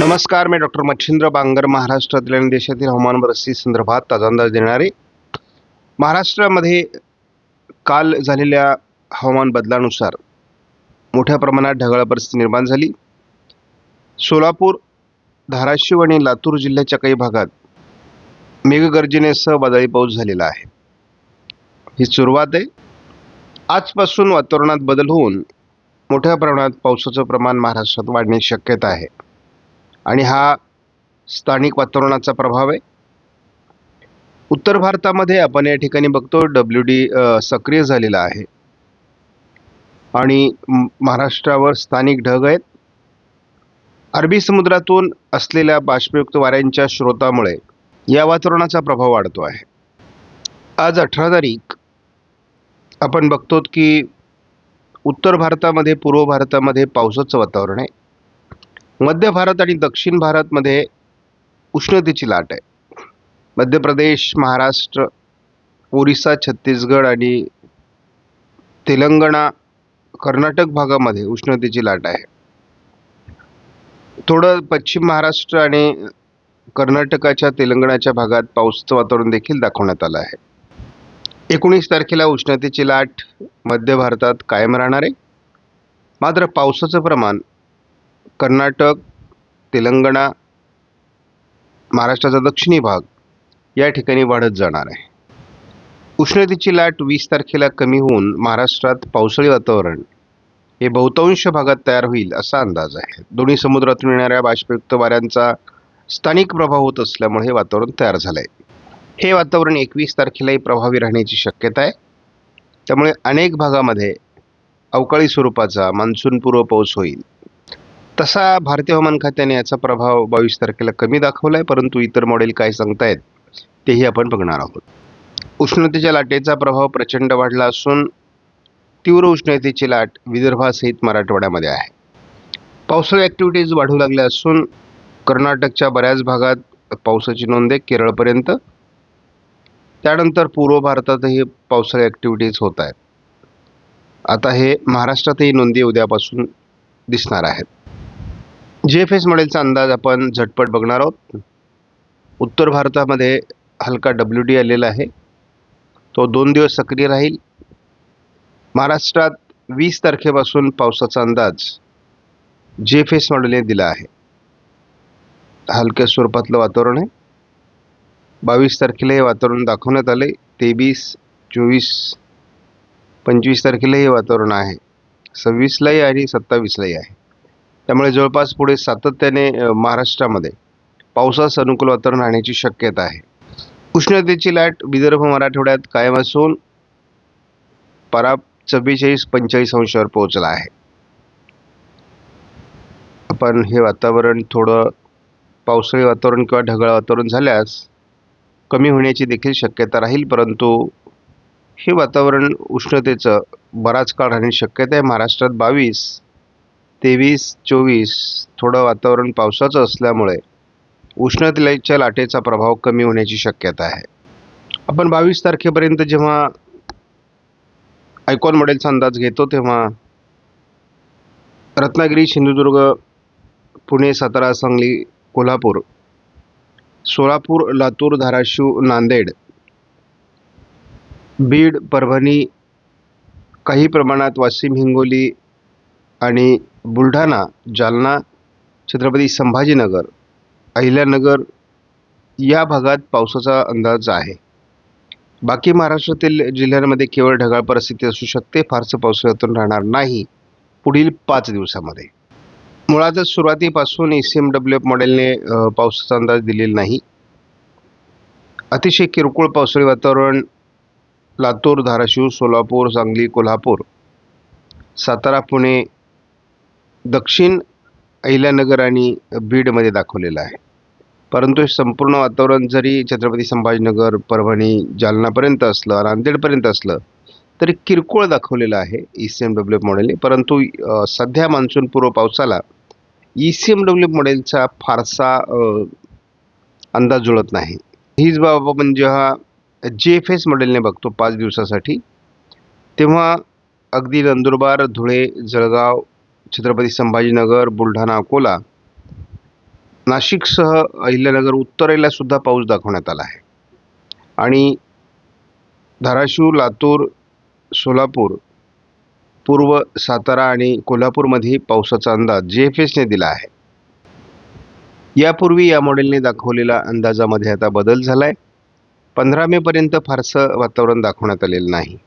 नमस्कार, मी डॉक्टर मच्छिंद्र बांगर. महाराष्ट्रातील आणि देशातील हवामान परिस्थिती संदर्भात ताजा अंदाज देणारे. महाराष्ट्रामध्ये काल झालेल्या हवामान बदलानुसार मोठ्या प्रमाणात ढगाळ परिस्थिती निर्माण झाली. सोलापूर, धाराशिव आणि लातूर जिल्ह्याच्या काही भागात मेघगर्जनेसह वादळी पाऊस झालेला आहे. ही सुरुवात आहे. आजपासून वातावरणात बदल होऊन मोठ्या प्रमाणात पावसाचं प्रमाण महाराष्ट्रात वाढण्याची शक्यता आहे आणि हा स्थानिक वातावरणाचा प्रभाव आहे. उत्तर भारतामध्ये आपण या ठिकाणी बघतो WD सक्रिय झालेला आहे आणि महाराष्ट्रावर स्थानिक ढग आहेत. अरबी समुद्रातून असलेल्या बाष्पयुक्त वाऱ्यांच्या स्रोतामुळे या वातावरणाचा प्रभाव वाढतो आहे. आज 18 तारीख आपण बघतो की उत्तर भारतामध्ये, पूर्व भारतामध्ये पावसाचं वातावरण आहे. मध्य भारत आणि दक्षिण भारतमध्ये उष्णतेची लाट आहे. मध्य प्रदेश, महाराष्ट्र, ओरिसा, छत्तीसगड आणि तेलंगणा, कर्नाटक भागामध्ये उष्णतेची लाट आहे. थोडं पश्चिम महाराष्ट्र आणि कर्नाटकाच्या, तेलंगणाच्या भागात पावसाचं वातावरण देखील दाखवण्यात आलं आहे. 19 तारखेला उष्णतेची लाट मध्य भारतात कायम राहणार आहे. मात्र पावसाचं प्रमाण कर्नाटक, तेलंगणा, महाराष्ट्राचा दक्षिणी भाग या ठिकाणी वाढत जाणार आहे. उष्णतेची लाट 20 तारखेला कमी होऊन महाराष्ट्रात पावसाळी वातावरण हे बहुतांश भागात तयार होईल असा अंदाज आहे. दोन्ही समुद्रातून येणाऱ्या बाष्पयुक्त वाऱ्यांचा स्थानिक प्रभाव होत असल्यामुळे हे वातावरण तयार झालं आहे. हे वातावरण 21 तारखेलाही प्रभावी राहण्याची शक्यता आहे. त्यामुळे अनेक भागामध्ये अवकाळी स्वरूपाचा मान्सूनपूर्व पाऊस होईल. तसा भारतीय हवामान खात्याने याचा प्रभाव 22 तारखेला कमी दाखवला आहे, परंतु इतर मॉडेल काय सांगतायत तेही आपण बघणार आहोत. उष्णतेच्या लाटेचा प्रभाव प्रचंड वाढला असून तीव्र उष्णतेची लाट विदर्भासहित मराठवाड्यामध्ये आहे. पावसाळी ॲक्टिव्हिटीज वाढू लागल्या असून कर्नाटकच्या बऱ्याच भागात पावसाची नोंद आहे, केरळपर्यंत. त्यानंतर पूर्व भारतातही पावसाळी ॲक्टिव्हिटीज होत आहेत. आता हे महाराष्ट्रातही नोंदी उद्यापासून दिसणार आहेत. GFS मॉडेलचा अंदाज आपण झटपट बघणार आहोत. उत्तर भारतामध्ये हलका WD आलेला आहे, तो 2 दिवस सक्रिय राहील. महाराष्ट्रात 20 तारखेपासून पावसाचा अंदाज GFS मॉडेलने दिला आहे. हलक्या स्वरूपातलं वातावरण आहे. 22 तारखेला हे वातावरण दाखवण्यात आले. 23, 24, 25 तारखेला हे वातावरण आहे. 26लाही आणि 27लाही आहे. त्यामुळे जवळपास पुढे सातत्याने महाराष्ट्रामध्ये पावसाचं अनुकूल वातावरण राहण्याची शक्यता आहे. उष्णतेची लाट विदर्भ, मराठवाड्यात कायम असून पारा 44-45 अंशावर पोहोचला आहे. आपण हे वातावरण थोडं पावसाळी वातावरण किंवा ढगाळ वातावरण झाल्यास कमी होण्याची देखील शक्यता राहील, परंतु हे वातावरण उष्णतेचं बराच काळ राहण्याची शक्यता आहे. महाराष्ट्रात 22, 23, 24 थोडं वातावरण पावसाचं असल्यामुळे उष्णतेच्या लाटेचा प्रभाव कमी होण्याची शक्यता आहे. आपण 22 तारखेपर्यंत जेव्हा आयकॉन मॉडेलचा अंदाज घेतो तेव्हा रत्नागिरी, सिंधुदुर्ग, पुणे, सातारा, सांगली, कोल्हापूर, सोलापूर, लातूर, धाराशिव, नांदेड, बीड, परभणी, काही प्रमाणात वाशिम, हिंगोली आणि बुलढाणा, जालना, छत्रपती संभाजीनगर, अहिल्यानगर या भागात पावसाचा अंदाज आहे. बाकी महाराष्ट्रातील जिल्ह्यांमध्ये केवळ ढगाळ परिस्थिती असू शकते. फारसं पावसाळी वातावरण राहणार नाही पुढील 5 दिवसामध्ये. मुळातच सुरुवातीपासून ECMWF मॉडेलने पावसाचा अंदाज दिलेला नाही. अतिशय किरकोळ पावसाळी वातावरण लातूर, धाराशिव, सोलापूर, सांगली, कोल्हापूर, सातारा, पुणे, दक्षिण अहिल्यानगर आणि बीडमध्ये दाखवलेलं आहे. परंतु हे संपूर्ण वातावरण जरी छत्रपती संभाजीनगर, परभणी, जालनापर्यंत असलं, नांदेडपर्यंत असलं तरी किरकोळ दाखवलेलं आहे ECMWF मॉडेलने. परंतु सध्या मान्सूनपूर्व पावसाला ECMWF मॉडेलचा फारसा अंदाज जुळत नाही. हीच बाब आपण जेव्हा GFS मॉडेलने बघतो 5 दिवसासाठी, तेव्हा अगदी नंदुरबार, धुळे, जळगाव, छत्रपती संभाजीनगर, बुलढाणा, अकोला नाशिकसह अहिल्यानगर उत्तरेला सुद्धा पाऊस दाखवण्यात आला आहे आणि धाराशिव, लातूर, सोलापूर, पूर्व सातारा आणि कोल्हापूरमध्ये पावसाचा अंदाज जीएफएसने दिला आहे. यापूर्वी या मॉडेलने दाखवलेल्या अंदाजामध्ये आता बदल झालाय. 15 मे पर्यंत फारसं वातावरण दाखवण्यात आलेलं नाही.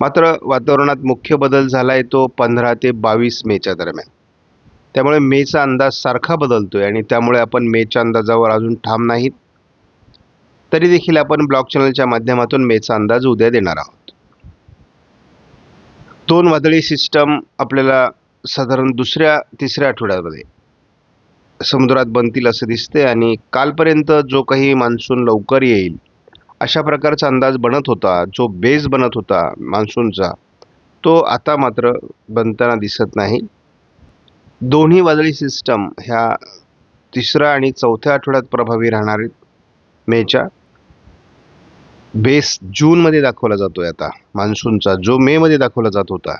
मात्र वातावरणात मुख्य बदल झालाय तो 15 ते 22 मेच्या दरम्यान. त्यामुळे मेचा अंदाज सारखा बदलतोय आणि त्यामुळे आपण मेच्या अंदाजावर अजून ठाम नाहीत. तरी देखील आपण ब्लॉग चॅनलच्या माध्यमातून मेचा अंदाज उद्या देणार आहोत. 2 वादळी सिस्टम आपल्याला साधारण दुसऱ्या-तिसऱ्या आठवड्यामध्ये समुद्रात बनतील असं दिसते आणि कालपर्यंत जो काही मान्सून लवकर येईल अशा प्रकारचा अंदाज बनत होता, जो बेस बनत होता मान्सूनचा, तो आता मात्र बनताना दिसत नाही. दोन्ही वादळी सिस्टम ह्या 3ऱ्या आणि 4थ्या आठवड्यात प्रभावी राहणार आहेत. मेच्या बेस जूनमध्ये दाखवला जातोय आता मान्सूनचा, जो मेमध्ये दाखवला जात होता.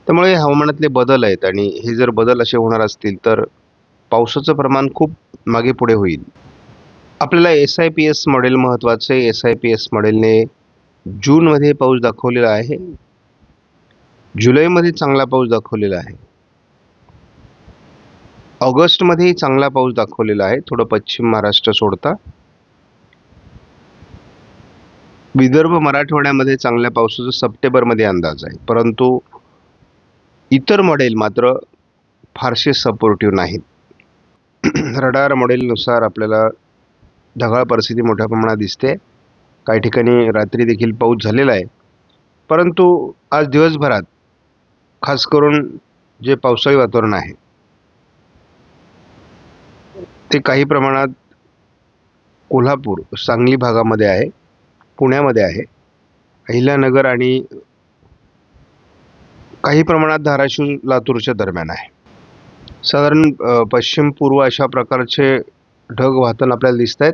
त्यामुळे हवामानातले बदल आहेत आणि हे जर बदल असे होणार असतील तर पावसाचं प्रमाण खूप मागे पुढे होईल. आपल्याला SIPS मॉडेल महत्त्वाचं आहे. SIPS मॉडेलने जूनमध्ये पाऊस दाखवलेला आहे, जुलैमध्ये चांगला पाऊस दाखवलेला आहे, ऑगस्टमध्येही चांगला पाऊस दाखवलेला आहे, थोडं पश्चिम महाराष्ट्र सोडता. विदर्भ मराठवाड्यामध्ये चांगल्या पावसाचा सप्टेंबरमध्ये अंदाज आहे, परंतु इतर मॉडेल मात्र फारसे सपोर्टिव्ह नाहीत. रडार मॉडेलनुसार आपल्याला ढगाळ परिस्थिती मोठ्या प्रमाणात दिसते. काही ठिकाणी रात्री देखील पाऊस झालेला आहे, परंतु आज दिवसभरात खास करून जे पावसाळी वातावरण आहे ते काही प्रमाणात कोल्हापूर, सांगली भागामध्ये आहे, पुण्यामध्ये आहे, अहिल्यानगर आणि काही प्रमाणात धाराशिव, लातूरच्या दरम्यान आहे. साधारण पश्चिम पूर्व अशा प्रकारचे ढग वाहताना आपल्याला दिसत आहेत.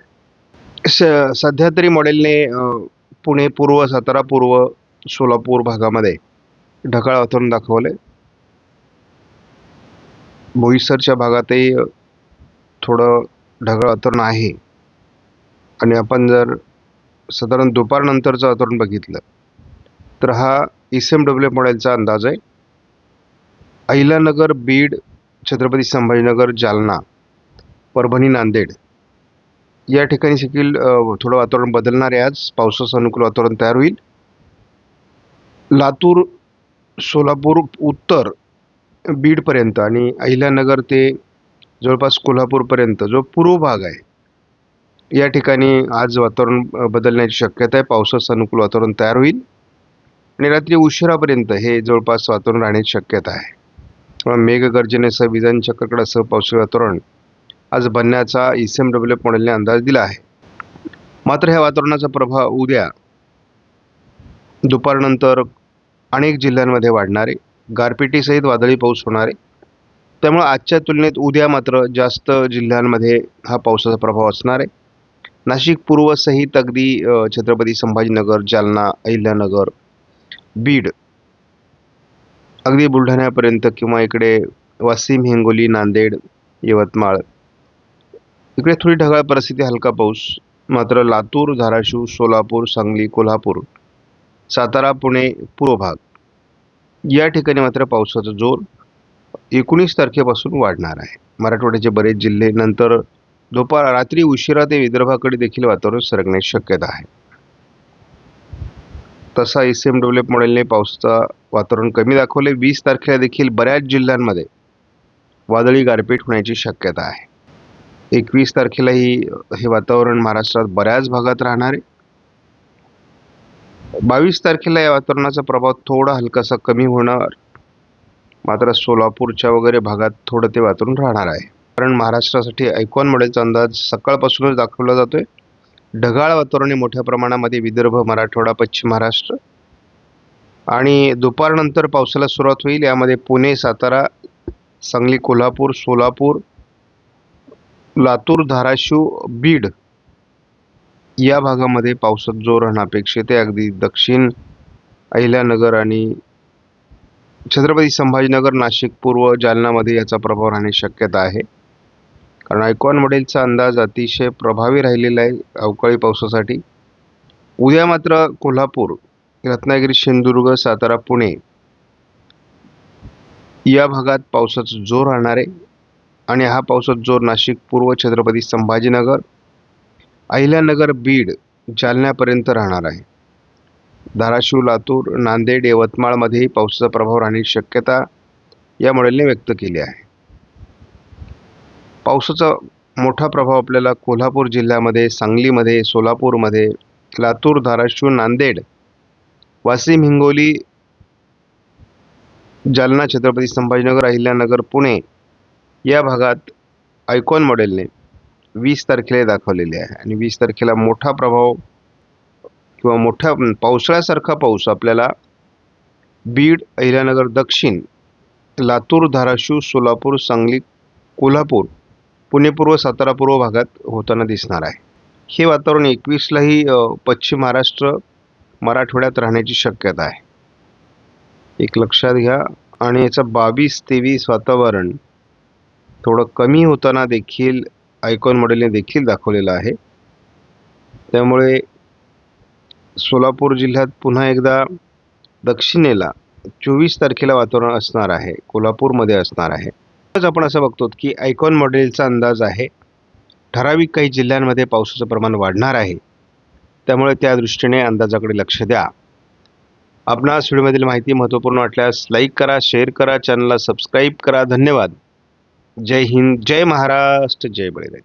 सध्या तरी मॉडेलने पुणे पूर्व, सातारा पूर्व, सोलापूर भागामध्ये ढगाळ वातावरण दाखवले. बोईसरच्या भागातही थोडं ढगाळ वातावरण आहे आणि आपण जर साधारण दुपारनंतरचं वातावरण बघितलं तर हा SMW मॉडेलचा अंदाज आहे. अहिल्यानगर, बीड, छत्रपती संभाजीनगर, जालना, परभणी, नांदेड या ठिकाणी देखील थोडं वातावरण बदलणार आहे. आज पावसाचं अनुकूल वातावरण तयार होईल. लातूर, सोलापूर, उत्तर बीडपर्यंत आणि अहिल्यानगर ते जवळपास कोल्हापूरपर्यंत जो पूर्व भाग आहे या ठिकाणी आज वातावरण बदलण्याची शक्यता आहे. पावसाचं अनुकूल वातावरण तयार होईल आणि रात्री उशिरापर्यंत हे जवळपास वातावरण राहण्याची शक्यता आहे. मेघगर्जनेसह विजांच्या कडकडाटासह पावसाळी वातावरण आज बनण्याचा SMW मॉडेलने अंदाज दिला आहे. मात्र ह्या वातावरणाचा प्रभाव उद्या दुपारनंतर अनेक जिल्ह्यांमध्ये वाढणार आहे. गारपिटीसहित वादळी पाऊस होणार आहे. त्यामुळे आजच्या तुलनेत उद्या मात्र जास्त जिल्ह्यांमध्ये हा पावसाचा प्रभाव असणार आहे. नाशिक पूर्व सहित अगदी छत्रपती संभाजीनगर, जालना, अहिल्यानगर, बीड, अगदी बुलढाण्यापर्यंत किंवा इकडे वाशिम, हिंगोली, नांदेड, यवतमाळ इकडे थोडी ढगाळ परिस्थिती, हलका पाऊस. मात्र लातूर, धाराशिव, सोलापूर, सांगली, कोल्हापूर, सातारा, पुणे पूर्व भाग या ठिकाणी मात्र पावसाचा जोर 19 तारखेपासून वाढणार आहे. मराठवाड्याचे बरेच जिल्हे नंतर रात्री उशिरा ते विदर्भाकडे देखील वातावरण सरकण्याची शक्यता आहे. तसा SMW मॉडेलने पावसाचं वातावरण कमी दाखवले. 20 तारखेला देखील बऱ्याच जिल्ह्यांमध्ये वादळी गारपीट होण्याची शक्यता आहे. 21 तारखेलाही हे वातावरण महाराष्ट्रात बऱ्याच भागात राहणार आहे. 22 तारखेला या वातावरणाचा प्रभाव थोडा हलकासा कमी होणार, मात्र सोलापूरच्या वगैरे भागात थोडं ते वातावरण राहणार आहे. कारण महाराष्ट्रासाठी आयकॉन मॉडेलचा अंदाज सकाळपासूनच दाखवला जातोय. ढगाळ वातावरण मोठ्या प्रमाणामध्ये विदर्भ, मराठवाडा, पश्चिम महाराष्ट्र आणि दुपारनंतर पावसाला सुरुवात होईल. यामध्ये पुणे, सातारा, सांगली, कोल्हापूर, सोलापूर, लातूर, धाराशिव, बीड या भागामध्ये पावसाचा जोर राहणं अपेक्षित आहे. अगदी दक्षिण अहिल्यानगर आणि छत्रपती संभाजीनगर, नाशिक पूर्व, जालनामध्ये याचा प्रभाव राहण्याची शक्यता आहे. कारण आयकॉन मॉडेलचा अंदाज अतिशय प्रभावी राहिलेला आहे अवकाळी पावसासाठी. उद्या मात्र कोल्हापूर, रत्नागिरी, सिंधुदुर्ग, सातारा, पुणे या भागात पावसाचा जोर राहणार आहे. आणि हा पावसाचा जोर नाशिक पूर्व, छत्रपती संभाजीनगर, अहिल्यानगर, बीड, जालन्यापर्यंत राहणार आहे. धाराशिव, लातूर, नांदेड, यवतमाळमध्येही पावसाचा प्रभाव राहण्याची शक्यता या मॉडेलने व्यक्त केली आहे. पावसाचा मोठा प्रभाव आपल्याला कोल्हापूर जिल्ह्यामध्ये, सांगलीमध्ये, सोलापूरमध्ये, लातूर, धाराशिव, नांदेड, वाशिम, हिंगोली, जालना, छत्रपती संभाजीनगर, अहिल्यानगर, पुणे या भागात आयकॉन मॉडेलने 20 तारखेला दाखवलेले आहे. आणि 20 तारखेला मोठा प्रभाव किंवा मोठा पावसाळ्यासारखा पाऊस आपल्याला बीड, अहिल्यानगर दक्षिण, लातूर, धाराशिव, सोलापूर, सांगली, कोल्हापूर, पुणे पूर्व, सातारा पूर्व भागात होताना दिसणार आहे. हे वातावरण 21लाही पश्चिम महाराष्ट्र, मराठवाड्यात राहण्याची शक्यता आहे. एक लक्षात घ्या. आणि याचं 22-23 वातावरण थोडं कमी होताना देखील आयकॉन मॉडेलने देखील दाखवलेलं आहे. त्यामुळे सोलापूर जिल्ह्यात पुन्हा एकदा दक्षिणेला 24 तारखेला वातावरण असणार आहे, कोल्हापूरमध्ये असणार आहे. आज आपण असं बघतो की आयकॉन मॉडेलचा अंदाज आहे ठराविक काही जिल्ह्यांमध्ये पावसाचं प्रमाण वाढणार आहे. त्यामुळे त्या दृष्टीने अंदाजाकडे लक्ष द्या. आपणास व्हिडिओमधील माहिती महत्त्वपूर्ण वाटल्यास लाईक करा, शेअर करा, चॅनलला सबस्क्राईब करा. धन्यवाद. जय हिंद, जय महाराष्ट्र, जय बळीराजा.